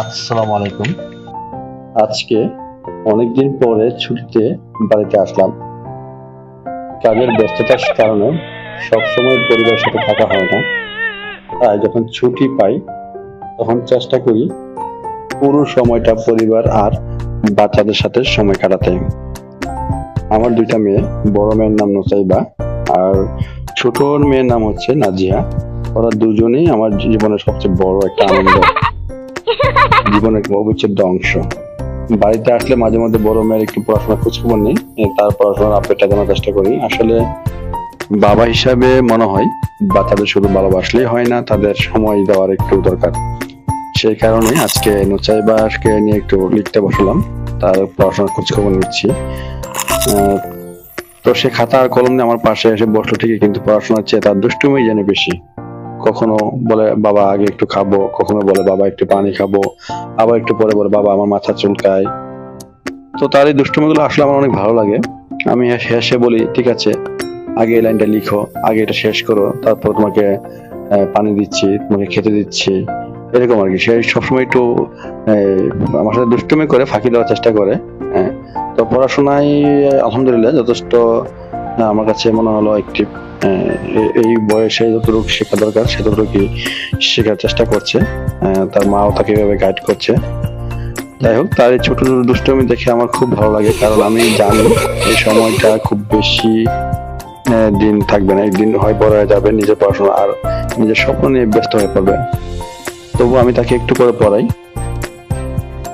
আসসালামু আলাইকুম। আজকে অনেকদিন পরে ছুটিতে বাড়িতে আসলাম। কাজের ব্যস্ততার কারণে সবসময় পরিবারের সাথে থাকা হয় না। তাই যখন ছুটি পাই তখন চেষ্টা করি পুরো সময়টা পরিবার আর বাচ্চাদের সাথে সময় কাটাতে। আমার ২ টা মেয়ে, বড় মেয়ের নাম নুসাইবা আর ছোট মেয়ের নাম হচ্ছে নাজিয়া। ওরা দুজনেই আমার জীবনের সবচেয়ে বড় একটা আনন্দ, জীবনের একটা অবিচ্ছেদ্য অংশ। বাড়িতে আসলে মাঝে মধ্যে বড় মেয়ের একটু পড়াশোনার খোঁজখবর নেই, তার পড়াশোনার আপডেটটা জানার চেষ্টা করি। আসলে বাবা হিসাবে মনে হয় বাচ্চাদের শুধু ভালোবাসলেই হয় না, তাদের সময় দেওয়ার একটু দরকার। সেই কারণে আজকে নুসাইবাকে নিয়ে একটু লিখতে বসলাম, তার পড়াশোনার খোঁজখবর নিচ্ছি। আহ, তো সে খাতা আর কলম নিয়ে আমার পাশে এসে বসলো ঠিকই, কিন্তু পড়াশোনার চেয়ে তার দুষ্টুমি জানে বেশি। কখনো বলে বাবা আগে একটু খাবো, কখনো বলে বাবা একটু পানি খাবো, আবার একটু পরে বলে বাবা আমার মাথা চুলকায়। তো তার এই দুষ্টুমিগুলো আসলে আমার অনেক ভালো লাগে। আমি হেসে বলি, ঠিক আছে, আগে এই লাইনটা লিখো, আগে এটা শেষ করো, তারপর তোমাকে পানি দিচ্ছি, তোমাকে খেতে দিচ্ছি, এরকম আর কি। সে সবসময় একটু আমার সাথে দুষ্টুমি করে ফাঁকি দেওয়ার চেষ্টা করে। হ্যাঁ, তো পড়াশোনায় আলহামদুলিল্লাহ যথেষ্ট আমার কাছে মনে হলো একটি এই বয়সে যতটুকু শেখা দরকার সেতটুকুই শেখার চেষ্টা করছে। তার মাও তাকে এভাবে গাইড করছে। যাই হোক, তার এই ছোট ছোট দুষ্টুমি দেখে আমার খুব ভালো লাগে, কারণ আমি জানি এই সময়টা খুব বেশি দিন থাকবে না, একদিন হয় বড় হয়ে যাবে, নিজের পড়াশোনা আর নিজের স্বপ্ন নিয়ে ব্যস্ত হয়ে পড়বে। তবু আমি তাকে একটু করে পড়াই,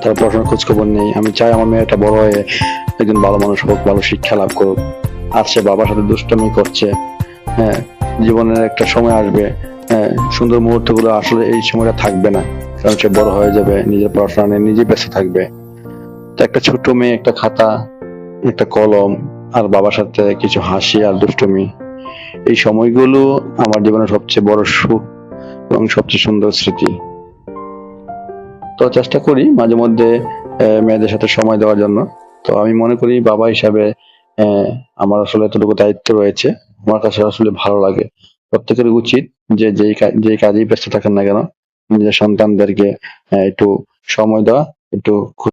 তার পড়াশোনার খোঁজ খবর নেই। আমি চাই আমার মেয়েটা বড় হয়ে একজন ভালো মানুষ হোক, ভালো শিক্ষা লাভ করুক। আর সে বাবার সাথে দুষ্টুমি করছে, হ্যাঁ, জীবনের একটা সময় আসবে, সুন্দর মুহূর্তগুলো আসলে এই সময়টা থাকবে না, কারণ সে বড় হয়ে যাবে, নিজের পড়াশোনা নিয়ে নিজে ব্যস্ত থাকবে। তো একটা ছোট্ট মেয়ে, একটা খাতা, একটা কলম আর বাবার সাথে কিছু হাসি আর দুষ্টুমি, এই সময়গুলো আমার জীবনের সবচেয়ে বড় সুখ এবং সবচেয়ে সুন্দর স্মৃতি। তো চেষ্টা করি মাঝে মধ্যে মেয়েদের সাথে সময় দেওয়ার জন্য। তো আমি মনে করি বাবা হিসাবে আহ, আমার আসলে এতটুকু দায়িত্ব রয়েছে, আমার কাছে আসলে ভালো লাগে। প্রত্যেকের উচিত যে যেই কাজেই ব্যস্ত থাকেন না কেন, নিজের সন্তানদেরকে একটু সময় দেওয়া, একটু